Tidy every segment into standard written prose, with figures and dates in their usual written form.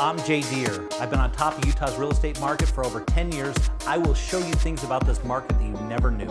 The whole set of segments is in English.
I'm Jay Deher. I've been on top of Utah's real estate market for over 10 years. I will show you things about this market that you never knew.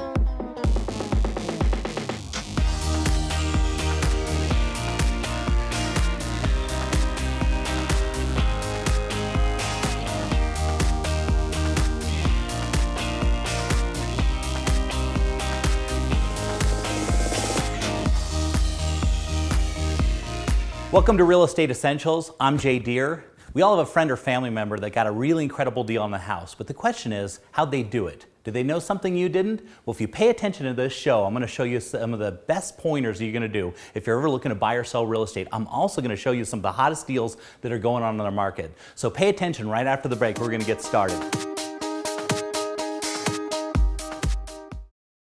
Welcome to Real Estate Essentials. I'm Jay Deher. We all have a friend or family member that got a really incredible deal on the house, but the question is, how'd they do it? Did they know something you didn't? Well, if you pay attention to this show, I'm going to show you some of the best pointers you're going to do if you're ever looking to buy or sell real estate. I'm also going to show you some of the hottest deals that are going on in the market. So pay attention. Right after the break, we're going to get started.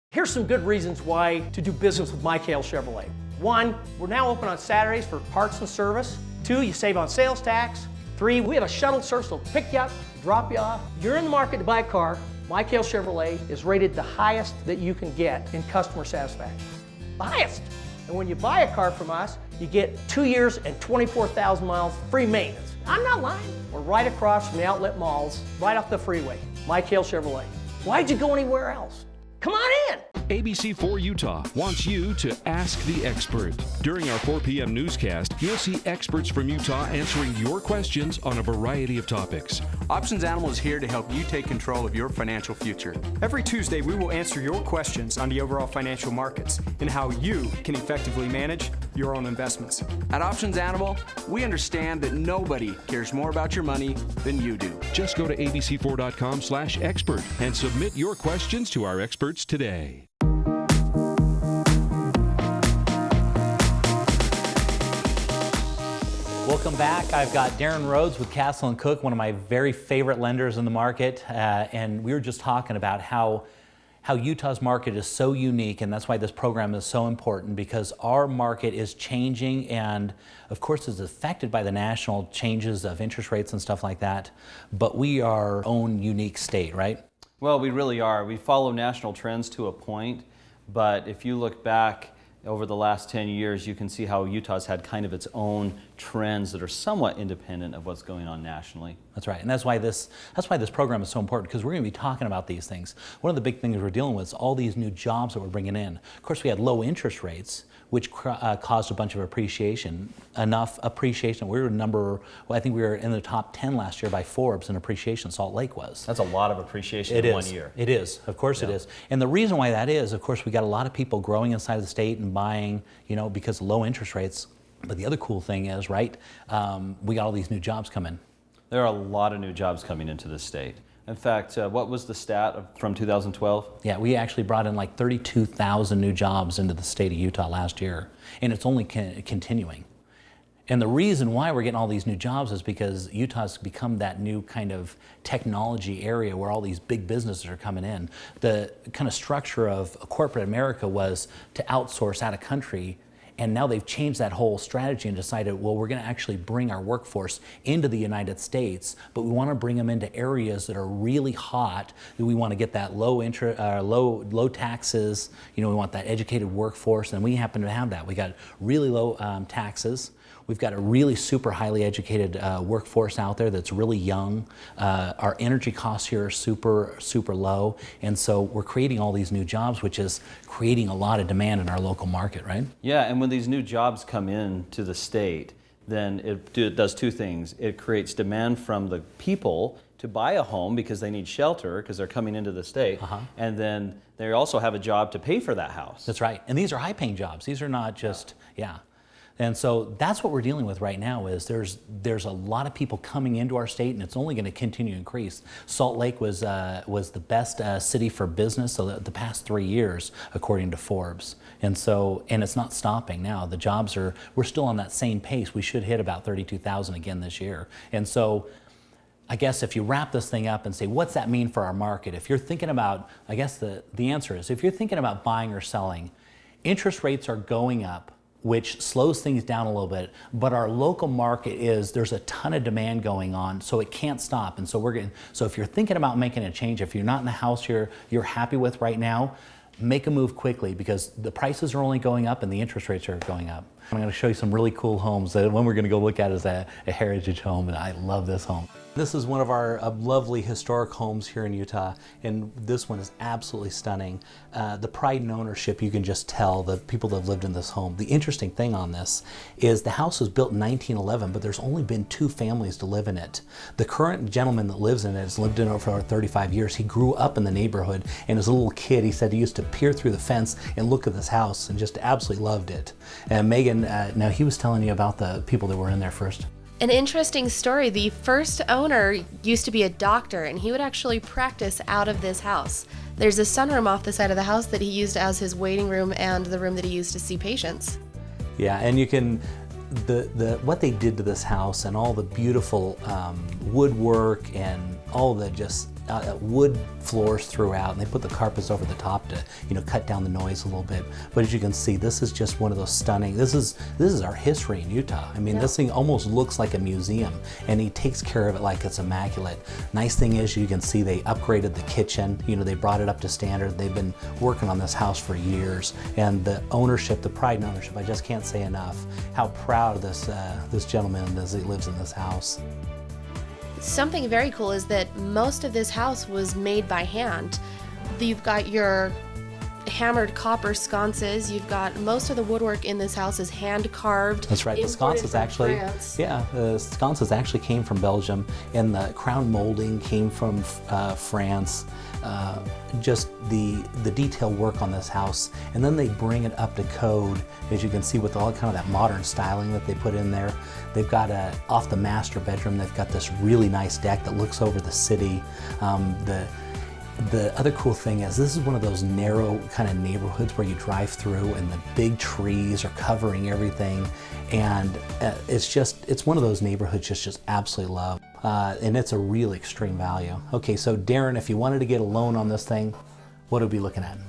Here's some good reasons why to do business with Michael Chevrolet. 1, we're now open on Saturdays for parts and service. 2, you save on sales tax. 3, we have a shuttle service that'll pick you up, drop you off. You're in the market to buy a car. Michael Chevrolet is rated the highest that you can get in customer satisfaction. The highest. And when you buy a car from us, you get 2 years and 24,000 miles free maintenance. I'm not lying. We're right across from the outlet malls, right off the freeway. Michael Chevrolet. Why'd you go anywhere else? Come on in. ABC4 Utah wants you to ask the expert. During our 4 p.m. newscast, you'll see experts from Utah answering your questions on a variety of topics. Options Animal is here to help you take control of your financial future. Every Tuesday, we will answer your questions on the overall financial markets and how you can effectively manage your own investments. At Options Animal, we understand that nobody cares more about your money than you do. Just go to abc4.com/expert and submit your questions to our experts today. Welcome back. I've got Darin Rhodes with Castle & Cooke, one of my very favorite lenders in the market, and we were just talking about how Utah's market is so unique, and that's why this program is so important, because our market is changing and of course is affected by the national changes of interest rates and stuff like that, but we are our own unique state, right? Well, we really are. We follow national trends to a point, but if you look back over the last 10 years, you can see how Utah's had kind of its own trends that are somewhat independent of what's going on nationally. That's right, and that's why this program is so important, because we're going to be talking about these things. One of the big things we're dealing with is all these new jobs that we're bringing in. Of course, we had low interest rates, which caused a bunch of appreciation. Enough appreciation. I think we were in the top 10 last year by Forbes in appreciation. Salt Lake was. That's a lot of appreciation in 1 year. It is. Of course it is. And the reason why that is, of course, we got a lot of people growing inside of the state and buying, because of low interest rates. But the other cool thing is, right, we got all these new jobs coming. There are a lot of new jobs coming into the state. In fact, what was the stat from 2012? Yeah, we actually brought in like 32,000 new jobs into the state of Utah last year, and it's only continuing. And the reason why we're getting all these new jobs is because Utah's become that new kind of technology area where all these big businesses are coming in. The kind of structure of corporate America was to outsource out of country, and now they've changed that whole strategy and decided, well, we're going to actually bring our workforce into the United States, but we want to bring them into areas that are really hot. We want to get that low taxes. We want that educated workforce, and we happen to have that. We got really low taxes. We've got a really super highly educated workforce out there that's really young. Our energy costs here are super, super low. And so we're creating all these new jobs, which is creating a lot of demand in our local market, right? Yeah, and when these new jobs come in to the state, then it does two things. It creates demand from the people to buy a home because they need shelter because they're coming into the state. And then they also have a job to pay for that house. That's right. And these are high-paying jobs. These are not just, And so that's what we're dealing with right now. Is there's a lot of people coming into our state, and it's only going to continue to increase. Salt Lake was the best city for business the past 3 years, according to Forbes. And it's not stopping now. The jobs we're still on that same pace. We should hit about 32,000 again this year. And so I guess if you wrap this thing up and say, what's that mean for our market? If you're thinking about, I guess the answer is, if you're thinking about buying or selling, interest rates are going up, which slows things down a little bit, but our local market there's a ton of demand going on, so it can't stop. And so if you're thinking about making a change, if you're not in the house you're happy with right now, make a move quickly, because the prices are only going up and the interest rates are going up. I'm going to show you some really cool homes. The one we're going to go look at is a heritage home, and I love this home. This is one of our lovely historic homes here in Utah, and this one is absolutely stunning. The pride and ownership, you can just tell the people that have lived in this home. The interesting thing on this is the house was built in 1911, but there's only been 2 families to live in it. The current gentleman that lives in it has lived in it for over 35 years. He grew up in the neighborhood, and as a little kid, he said he used to peer through the fence and look at this house and just absolutely loved it. And Megan, now he was telling you about the people that were in there first. An interesting story. The first owner used to be a doctor, and he would actually practice out of this house. There's a sunroom off the side of the house that he used as his waiting room and the room that he used to see patients. Yeah, and you can, what they did to this house and all the beautiful woodwork and all the just wood floors throughout, and they put the carpets over the top to, you know, cut down the noise a little bit. But as you can see, this is just one of those stunning, this is our history in Utah. I mean, This thing almost looks like a museum, and he takes care of it like it's immaculate. Nice thing is, you can see they upgraded the kitchen. You know, they brought it up to standard. They've been working on this house for years, and the ownership, the pride and ownership, I just can't say enough how proud this gentleman is that lives in this house. Something very cool is that most of this house was made by hand. You've got your hammered copper sconces. You've got most of the woodwork in this house is hand carved. That's right. The sconces actually, the sconces actually came from Belgium, and the crown molding came from France. Just the detail work on this house, and then they bring it up to code, as you can see, with all kind of that modern styling that they put in there. They've got off the master bedroom, they've got this really nice deck that looks over the city. The other cool thing is this is one of those narrow kind of neighborhoods where you drive through and the big trees are covering everything, and it's one of those neighborhoods just absolutely love. And it's a really extreme value. Okay, so Darin, if you wanted to get a loan on this thing, what would we be looking at?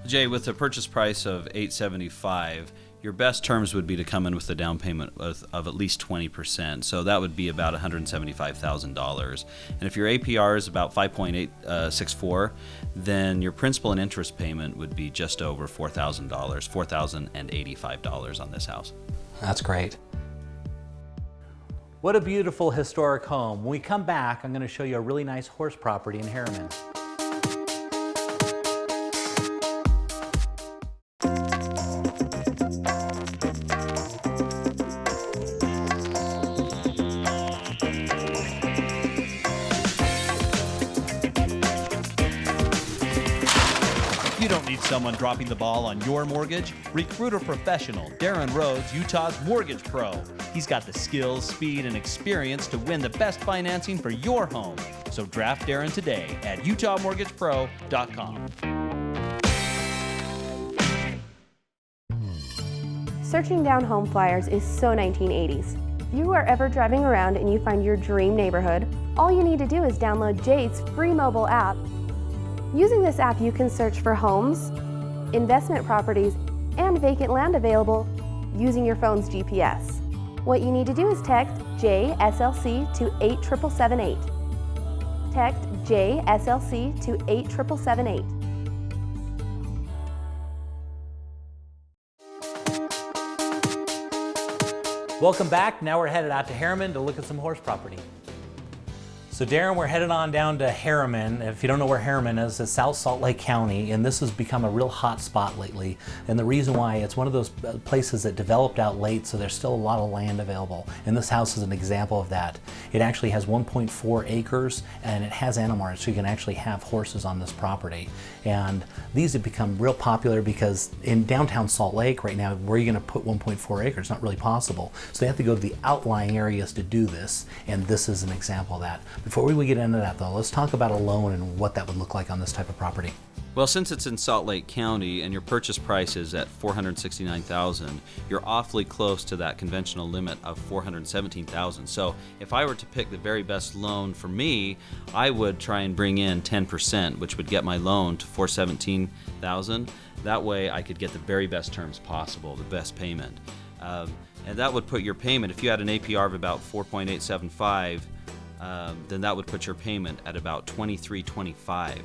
Jay, with the purchase price of $875, your best terms would be to come in with a down payment of at least 20%. So that would be about $175,000. And if your APR is about 5.864, then your principal and interest payment would be just over $4,000, $4,085 on this house. That's great. What a beautiful historic home. When we come back, I'm going to show you a really nice horse property in Harriman. You don't need someone dropping the ball on your mortgage. Recruit a professional. Darin Rhodes, Utah's mortgage pro. He's got the skills, speed, and experience to win the best financing for your home. So draft Darin today at utahmortgagepro.com. Searching down home flyers is so 1980s. If you are ever driving around and you find your dream neighborhood, all you need to do is download Jay's free mobile app. Using this app, you can search for homes, investment properties, and vacant land available using your phone's GPS. What you need to do is text JSLC to 87778. Text JSLC to 87778. Welcome back. Now we're headed out to Harriman to look at some horse property. So Darin, we're headed on down to Harriman. If you don't know where Harriman is, it's South Salt Lake County, and this has become a real hot spot lately. And the reason why, it's one of those places that developed out late, so there's still a lot of land available. And this house is an example of that. It actually has 1.4 acres, and it has animal rights, so you can actually have horses on this property. And these have become real popular because in downtown Salt Lake right now, where are you going to put 1.4 acres? It's not really possible. So they have to go to the outlying areas to do this, and this is an example of that. Before we get into that though, let's talk about a loan and what that would look like on this type of property. Well, since it's in Salt Lake County and your purchase price is at $469,000, you're awfully close to that conventional limit of $417,000. So if I were to pick the very best loan for me, I would try and bring in 10%, which would get my loan to $417,000. That way I could get the very best terms possible, the best payment. And that would put your payment, if you had an APR of about 4.875, then that would put your payment at about $23.25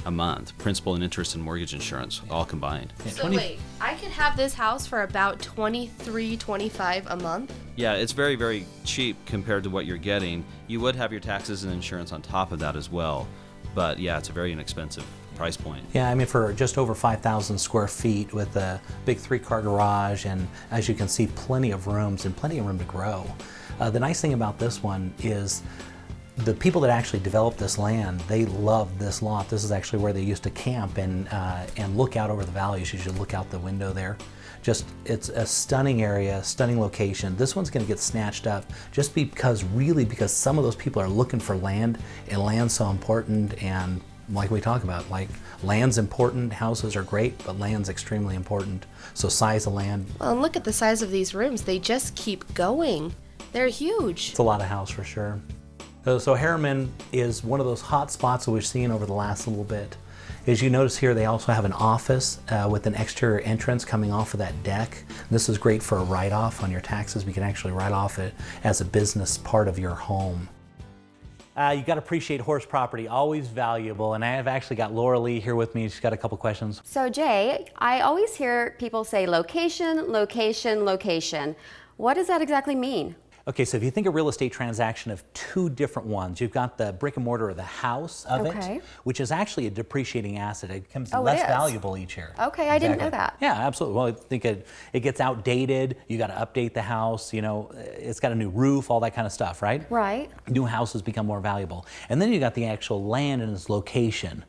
a month, principal and interest and mortgage insurance all combined. So wait, I could have this house for about $23-25 a month. Yeah, it's very, very cheap compared to what you're getting. You would have your taxes and insurance on top of that as well. But yeah, it's a very inexpensive price point. Yeah, I mean, for just over 5,000 square feet with a big 3-car garage, and as you can see, plenty of rooms and plenty of room to grow. The nice thing about this one is the people that actually developed this land, they love this lot. This is actually where they used to camp and look out over the valleys. You should look out the window there. Just, it's a stunning area, stunning location. This one's gonna get snatched up just because some of those people are looking for land, and land's so important. And like we talk about, like, land's important, houses are great, but land's extremely important. So size of land. Well, and look at the size of these rooms. They just keep going. They're huge. It's a lot of house for sure. So Harriman is one of those hot spots that we've seen over the last little bit. As you notice here, they also have an office with an exterior entrance coming off of that deck. This is great for a write-off on your taxes. We can actually write off it as a business part of your home. You got to appreciate horse property, always valuable. And I have actually got Laura Leigh here with me. She's got a couple questions. So Jay, I always hear people say location, location, location. What does that exactly mean? Okay, so if you think a real estate transaction of two different ones, you've got the brick and mortar of the house of it, which is actually a depreciating asset. It becomes less valuable each year. Okay, I didn't know that. Yeah, absolutely. Well, I think it gets outdated. You got to update the house. You know, it's got a new roof, all that kind of stuff, right? Right. New houses become more valuable. And then you got the actual land and its location.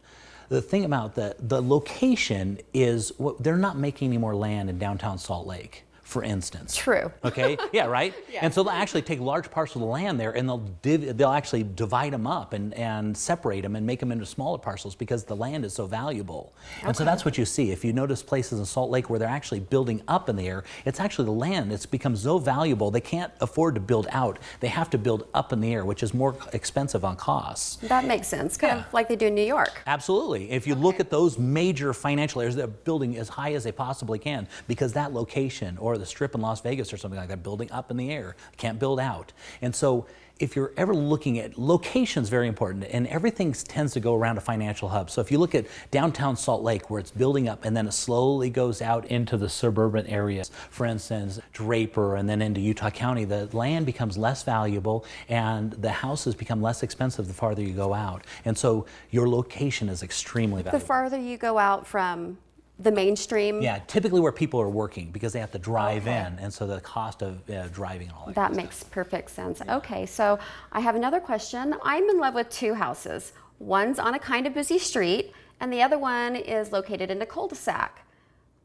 The thing about the location is they're not making any more land in downtown Salt Lake, for instance. True. Okay. Yeah. Right. Yeah. And so they'll actually take large parcels of the land there, and they'll actually divide them up and separate them and make them into smaller parcels because the land is so valuable. Okay. And so that's what you see. If you notice places in Salt Lake where they're actually building up in the air, it's actually the land. It's become so valuable they can't afford to build out. They have to build up in the air, which is more expensive on costs. That makes sense. Kind of like they do in New York. Absolutely. If you look at those major financial areas, they're building as high as they possibly can because that location, or the Strip in Las Vegas or something like that, building up in the air, can't build out. And so if you're ever looking at locations, very important, and everything tends to go around a financial hub. So if you look at downtown Salt Lake, where it's building up and then it slowly goes out into the suburban areas, for instance, Draper and then into Utah County, the land becomes less valuable and the houses become less expensive the farther you go out. And so your location is extremely valuable. The farther you go out from the mainstream? Yeah, typically where people are working because they have to drive in, and so the cost of driving and all that. That makes perfect sense. Yeah. Okay, so I have another question. I'm in love with two houses. One's on a kind of busy street, and the other one is located in a cul-de-sac.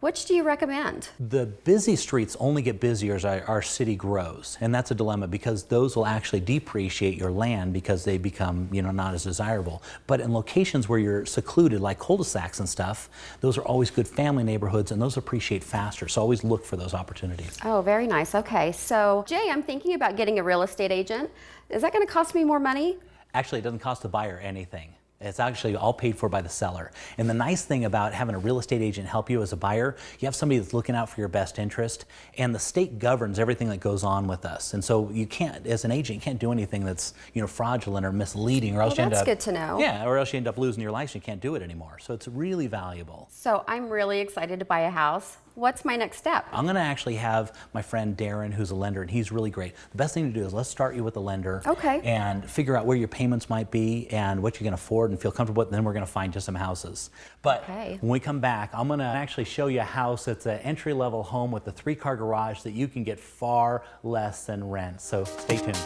Which do you recommend? The busy streets only get busier as our city grows, and that's a dilemma because those will actually depreciate your land because they become, not as desirable. But in locations where you're secluded, like cul-de-sacs and stuff, those are always good family neighborhoods, and those appreciate faster. So always look for those opportunities. Oh, very nice. Okay, so Jay, I'm thinking about getting a real estate agent. Is that going to cost me more money? Actually, it doesn't cost the buyer anything. It's actually all paid for by the seller. And the nice thing about having a real estate agent help you as a buyer, you have somebody that's looking out for your best interest, and the state governs everything that goes on with us. And so you can't, as an agent, you can't do anything that's fraudulent or misleading, or else you end up. That's good to know. Yeah, or else you end up losing your license. You can't do it anymore. So it's really valuable. So I'm really excited to buy a house. What's my next step? I'm going to actually have my friend Darin, who's a lender, and he's really great. The best thing to do is let's start you with a lender, and figure out where your payments might be and what you can afford and feel comfortable with, and then we're going to find you some houses. But when we come back, I'm going to actually show you a house that's an entry-level home with a 3-car garage that you can get far less than rent. So stay tuned.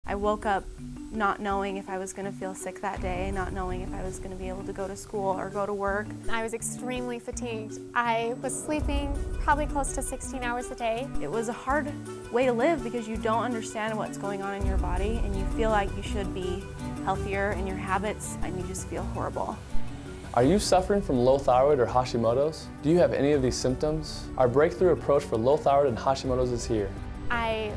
I woke up not knowing if I was going to feel sick that day, not knowing if I was going to be able to go to school or go to work. I was extremely fatigued. I was sleeping probably close to 16 hours a day. It was a hard way to live because you don't understand what's going on in your body, and you feel like you should be healthier in your habits, and you just feel horrible. Are you suffering from low thyroid or Hashimoto's? Do you have any of these symptoms? Our breakthrough approach for low thyroid and Hashimoto's is here. I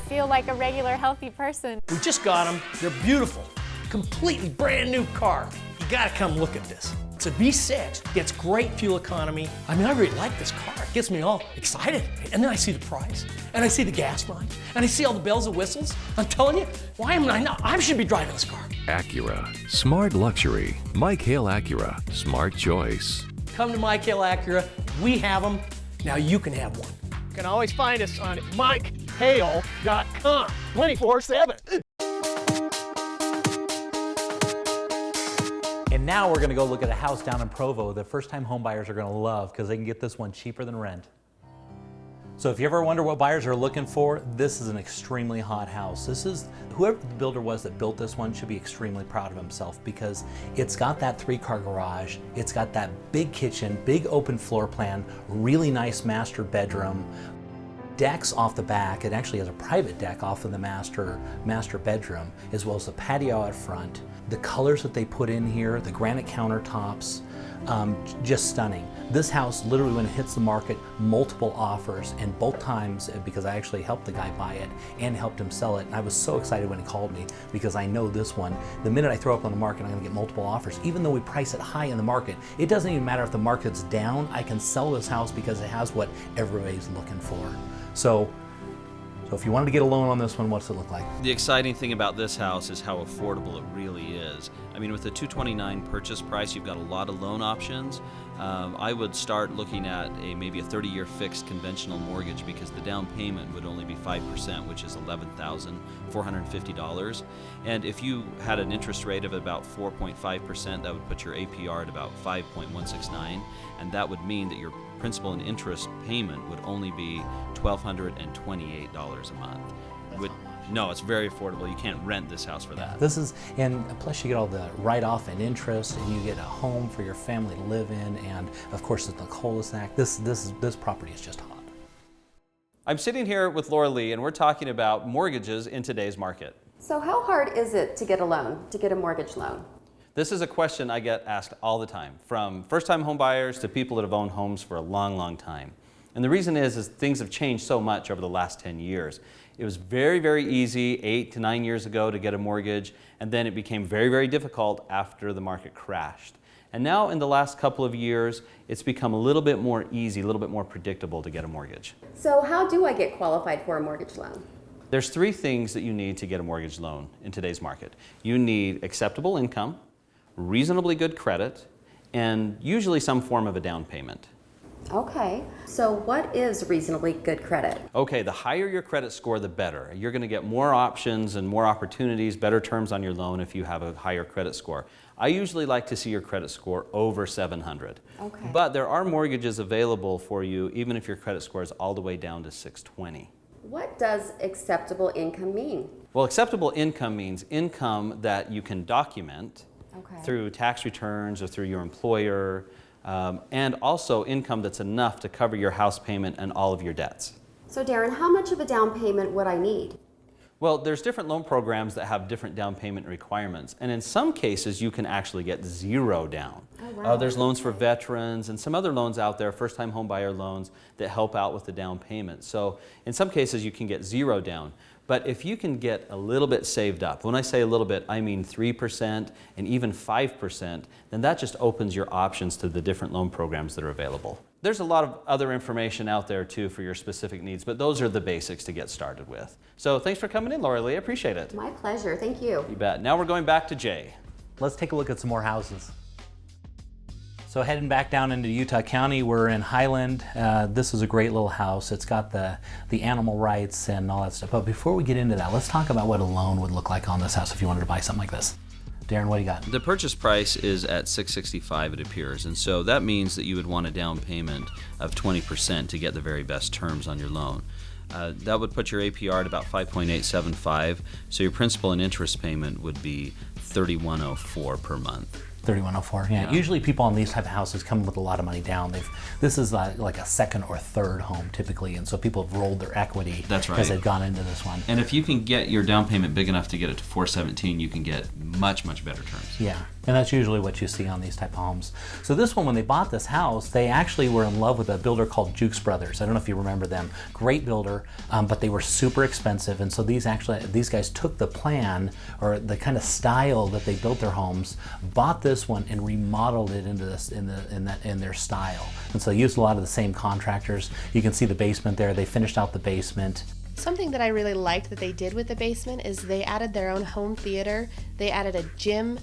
feel like a regular healthy person. We just got them. They're beautiful. Completely brand new car. You gotta come look at this. It's a V6. Gets great fuel economy. I mean, I really like this car. gets me all excited. And then I see the price, and I see the gas line, and I see all the bells and whistles. I'm telling you, why am I not? I should be driving this car. Acura, smart luxury. Mike Hale Acura, smart choice. Come to Mike Hale Acura. We have them. Now you can have one. You can always find us on MikeHale.com 24/7. And now we're going to go look at a house down in Provo that first-time home buyers are going to love because they can get this one cheaper than rent. So if you ever wonder what buyers are looking for, this is an extremely hot house. This is, whoever the builder was that built this one should be extremely proud of himself because it's got that 3-car garage, it's got that big kitchen, big open floor plan, really nice master bedroom, decks off the back. It actually has a private deck off of the master bedroom, as well as the patio out front. The colors that they put in here, the granite countertops, just stunning. This house, literally when it hits the market, multiple offers, and both times, because I actually helped the guy buy it and helped him sell it, and I was so excited when he called me because I know this one, the minute I throw up on the market, I'm gonna get multiple offers. Even though we price it high in the market, it doesn't even matter if the market's down, I can sell this house because it has what everybody's looking for. So if you wanted to get a loan on this one, what's it look like? The exciting thing about this house is how affordable it really is. I mean, with the $229,000 purchase price, you've got a lot of loan options. I would start looking at maybe a 30-year fixed conventional mortgage because the down payment would only be 5%, which is $11,450. And if you had an interest rate of about 4.5%, that would put your APR at about 5.169, and that would mean that your principal and interest payment would only be $1,228 a month. No, it's very affordable. You can't rent this house for that. This is, and plus you get all the write-off and interest, and you get a home for your family to live in, and of course it's the cul-de-sac. This property is just hot. I'm sitting here with Laura Leigh, and we're talking about mortgages in today's market. So how hard is it to get a loan, to get a mortgage loan? This is a question I get asked all the time, from first-time home buyers to people that have owned homes for a long, long time. And the reason is things have changed so much over the last 10 years. It was very, very easy 8 to 9 years ago to get a mortgage, and then it became very, very difficult after the market crashed. And now in the last couple of years, it's become a little bit more easy, a little bit more predictable to get a mortgage. So how do I get qualified for a mortgage loan? There's 3 things that you need to get a mortgage loan in today's market. You need acceptable income, reasonably good credit, and usually some form of a down payment. Okay, so what is reasonably good credit? Okay, the higher your credit score, the better. You're going to get more options and more opportunities, better terms on your loan if you have a higher credit score. I usually like to see your credit score over 700. Okay. But there are mortgages available for you even if your credit score is all the way down to 620. What does acceptable income mean? Well, acceptable income means income that you can document Okay. through tax returns or through your employer, and also income that's enough to cover your house payment and all of your debts. So Darin, how much of a down payment would I need? Well, there's different loan programs that have different down payment requirements, and in some cases you can actually get 0 down. Oh, wow. There's loans for veterans and some other loans out there, first-time home buyer loans, that help out with the down payment. So in some cases you can get 0 down. But if you can get a little bit saved up, when I say a little bit, I mean 3% and even 5%, then that just opens your options to the different loan programs that are available. There's a lot of other information out there too for your specific needs, but those are the basics to get started with. So thanks for coming in, Laura Leigh. I appreciate it. My pleasure, thank you. You bet. Now we're going back to Jay. Let's take a look at some more houses. So heading back down into Utah County, we're in Highland. This is a great little house. It's got the animal rights and all that stuff. But before we get into that, let's talk about what a loan would look like on this house if you wanted to buy something like this. Darin, what do you got? The purchase price is at $665, it appears, and so that means that you would want a down payment of 20% to get the very best terms on your loan. That would put your APR at about 5.875, so your principal and interest payment would be $3,104 per month. $3,104. Yeah. Usually people on these type of houses come with a lot of money down. This is like a second or third home typically, and so people have rolled their equity. That's right. Because they've gone into this one. And if you can get your down payment big enough to get it to $417, you can get much, much better terms. Yeah, and that's usually what you see on these type of homes. So this one, when they bought this house, they actually were in love with a builder called Jukes Brothers. I don't know if you remember them. Great builder. better, but they were super expensive. And so these guys took the plan or the kind of style that they built their homes, bought this one and remodeled it into this in their style. And so they used a lot of the same contractors. You can see the basement there. They finished out the basement. Something that I really liked that they did with the basement is they added their own home theater, they added a gym,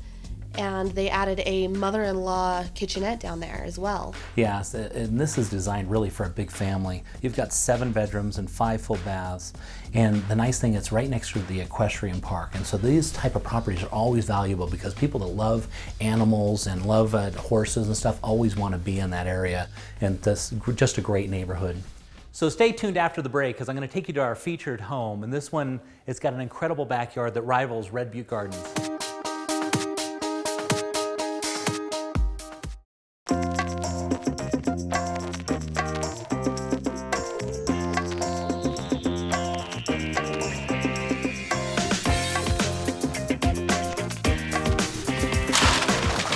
and they added a mother-in-law kitchenette down there as well. Yes, and this is designed really for a big family. You've got 7 bedrooms and 5 full baths. And the nice thing, it's right next to the equestrian park. And so these type of properties are always valuable because people that love animals and love horses and stuff always want to be in that area. And this just a great neighborhood. So stay tuned after the break because I'm going to take you to our featured home. And this one, it's got an incredible backyard that rivals Red Butte Gardens.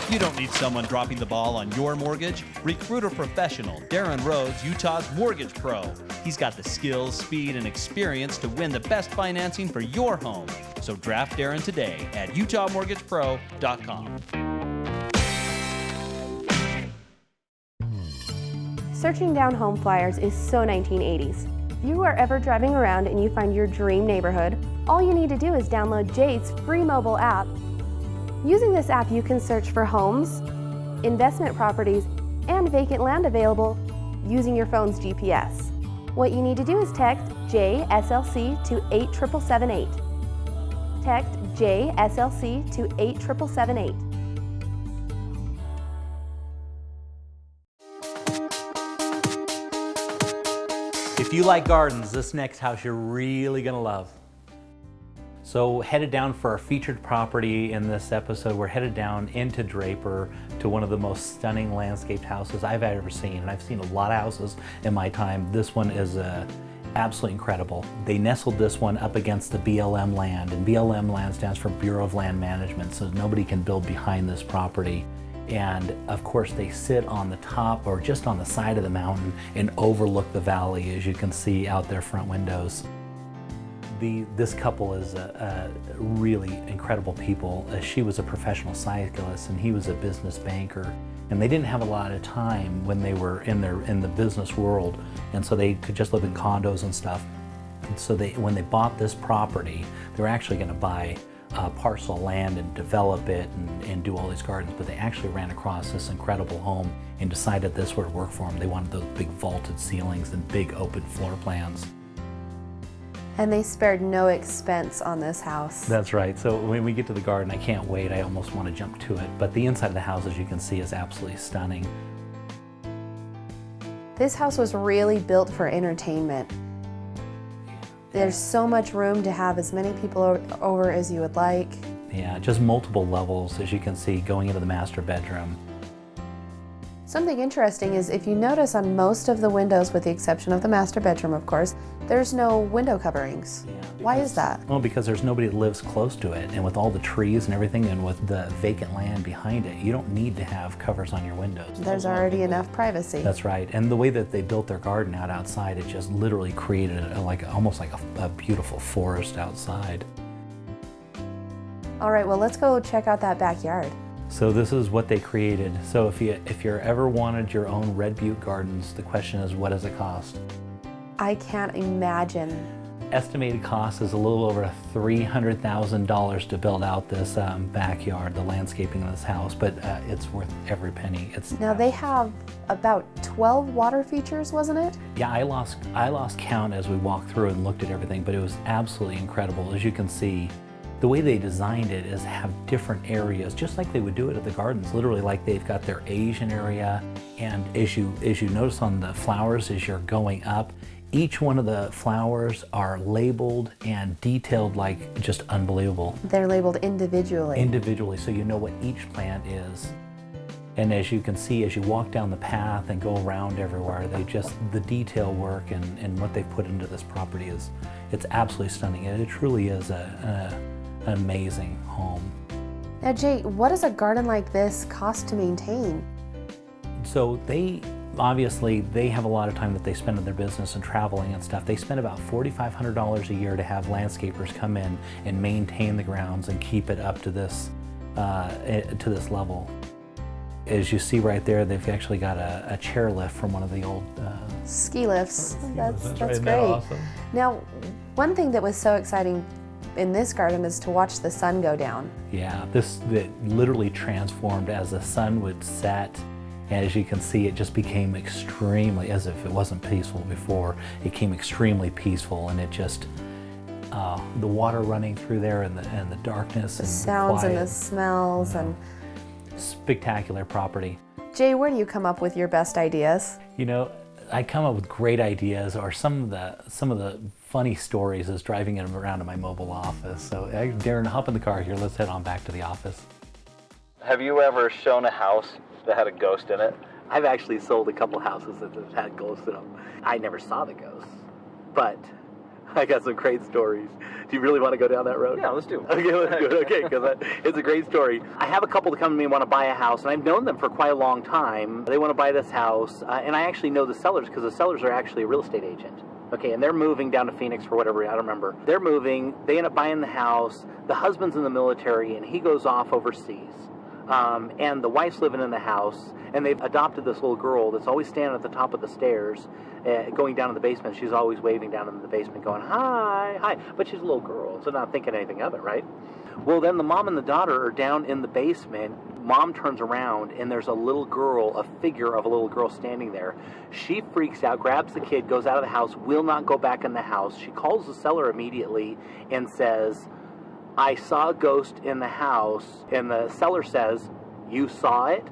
You don't need someone dropping the ball on your mortgage. Recruit a professional. Darin Rhodes, Utah's mortgage pro. He's got the skills, speed, and experience to win the best financing for your home. So draft Darin today at utahmortgagepro.com. Searching down home flyers is so 1980s. If you are ever driving around and you find your dream neighborhood, all you need to do is download Jay's free mobile app. Using this app, you can search for homes, investment properties, and vacant land available using your phone's GPS. What you need to do is text JSLC to 87778. Text JSLC to 87778. If you like gardens, this next house you're really gonna love. So headed down for our featured property in this episode, we're headed down into Draper to one of the most stunning landscaped houses I've ever seen. And I've seen a lot of houses in my time. This one is absolutely incredible. They nestled this one up against the BLM land, and BLM land stands for Bureau of Land Management, so nobody can build behind this property. And of course they sit on the top or just on the side of the mountain and overlook the valley, as you can see out their front windows. This couple is really incredible people. She was a professional cyclist and he was a business banker. And they didn't have a lot of time when they were in the business world. And so they could just live in condos and stuff. And so when they bought this property, they were actually gonna buy a parcel of land and develop it and do all these gardens, but they actually ran across this incredible home and decided this would work for them. They wanted those big vaulted ceilings and big open floor plans. And they spared no expense on this house. That's right. So when we get to the garden, I can't wait. I almost want to jump to it. But the inside of the house, as you can see, is absolutely stunning. This house was really built for entertainment. There's so much room to have as many people over as you would like. Yeah, just multiple levels, as you can see, going into the master bedroom. Something interesting is if you notice on most of the windows, with the exception of the master bedroom, of course, there's no window coverings. Yeah, why is that? Well, because there's nobody that lives close to it, and with all the trees and everything and with the vacant land behind it, you don't need to have covers on your windows. There's already enough privacy. That's right, and the way that they built their garden out outside, it just literally created almost like a beautiful forest outside. All right, well, let's go check out that backyard. So this is what they created. So if you ever wanted your own Red Butte Gardens, the question is, what does it cost? I can't imagine. Estimated cost is a little over $300,000 to build out this backyard, the landscaping of this house, but it's worth every penny. Now they have about 12 water features, wasn't it? Yeah, I lost count as we walked through and looked at everything, but it was absolutely incredible. As you can see, the way they designed it is have different areas, just like they would do it at the gardens, literally like they've got their Asian area. And as you notice on the flowers as you're going up, each one of the flowers are labeled and detailed like just unbelievable. They're labeled individually. Individually, so you know what each plant is. And as you can see, as you walk down the path and go around everywhere, the detail work and what they put into this property it's absolutely stunning. It truly is an amazing home. Now Jay, what does a garden like this cost to maintain? So they Obviously, they have a lot of time that they spend in their business and traveling and stuff. They spend about $4,500 a year to have landscapers come in and maintain the grounds and keep it up to this level. As you see right there, they've actually got a chairlift from one of the old ski lifts. That's right. great. Awesome. Now, one thing that was so exciting in this garden is to watch the sun go down. Yeah, that literally transformed as the sun would set. As you can see, it just became extremely, as if it wasn't peaceful before, it became extremely peaceful, and it just, the water running through there and the darkness. The and sounds quiet. and the smells and... Spectacular property. Jay, where do you come up with your best ideas? You know, I come up with great ideas, or some of the funny stories is driving them around in my mobile office. So Darin, hop in the car here, let's head on back to the office. Have you ever shown a house that had a ghost in it? I've actually sold a couple houses that have had ghosts in them. I never saw the ghosts, but I got some great stories. Do you really want to go down that road? Yeah, let's do it. Okay, let's do it. Okay, because it's a great story. I have a couple that come to me and want to buy a house, and I've known them for quite a long time. They want to buy this house, and I actually know the sellers because the sellers are actually a real estate agent. Okay, and they're moving down to Phoenix for whatever, I don't remember. They're moving, they end up buying the house, the husband's in the military, and he goes off overseas. And the wife's living in the house, and they've adopted this little girl that's always standing at the top of the stairs, going down to the basement. She's always waving down in the basement, going, hi, hi. But she's a little girl, so not thinking anything of it, right? Well, then the mom and the daughter are down in the basement. Mom turns around, and there's a little girl, a figure of a little girl standing there. She freaks out, grabs the kid, goes out of the house, will not go back in the house. She calls the seller immediately and says, I saw a ghost in the house, and the seller says, you saw it?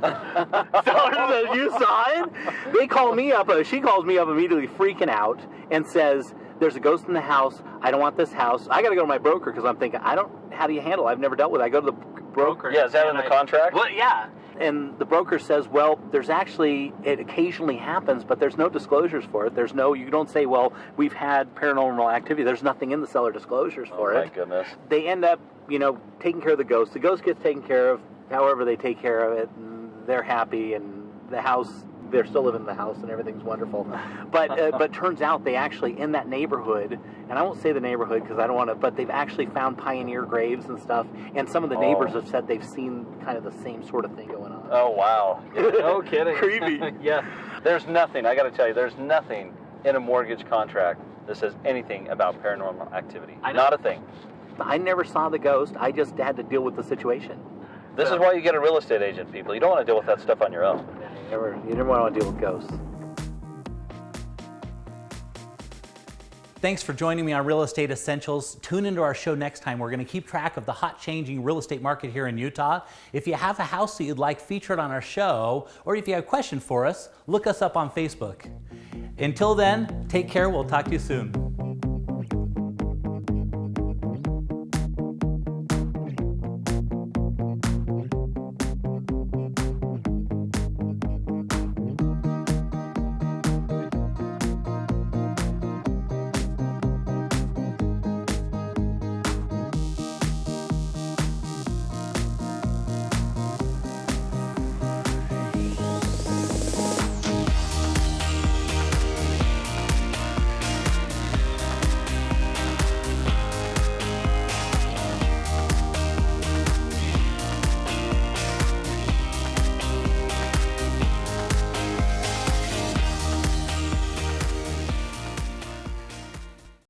Seller says, you saw it? They call me up, she calls me up immediately freaking out and says, there's a ghost in the house, I don't want this house. I got to go to my broker because I'm thinking, how do you handle it? I've never dealt with it. I go to the broker. Yeah, is that in the contract? Well, yeah. And the broker says, well, there's actually, it occasionally happens, but there's no disclosures for it. There's no, you don't say, well, we've had paranormal activity. There's nothing in the seller disclosures for it. Oh, my goodness. They end up, taking care of the ghost. The ghost gets taken care of, however they take care of it, and they're happy, and the house, they're still living in the house, and everything's wonderful. But turns out they actually, in that neighborhood, and I won't say the neighborhood because I don't want to, but they've actually found pioneer graves and stuff, and some of the neighbors have said they've seen kind of the same sort of thing going on. Oh, wow. No kidding. Creepy. Yeah. There's nothing, I got to tell you, there's nothing in a mortgage contract that says anything about paranormal activity. Not a thing. I never saw the ghost. I just had to deal with the situation. This is why you get a real estate agent, people. You don't want to deal with that stuff on your own. You never want to deal with ghosts. Thanks for joining me on Real Estate Essentials. Tune into our show next time. We're going to keep track of the hot changing real estate market here in Utah. If you have a house that you'd like featured on our show, or if you have a question for us, look us up on Facebook. Until then, take care. We'll talk to you soon.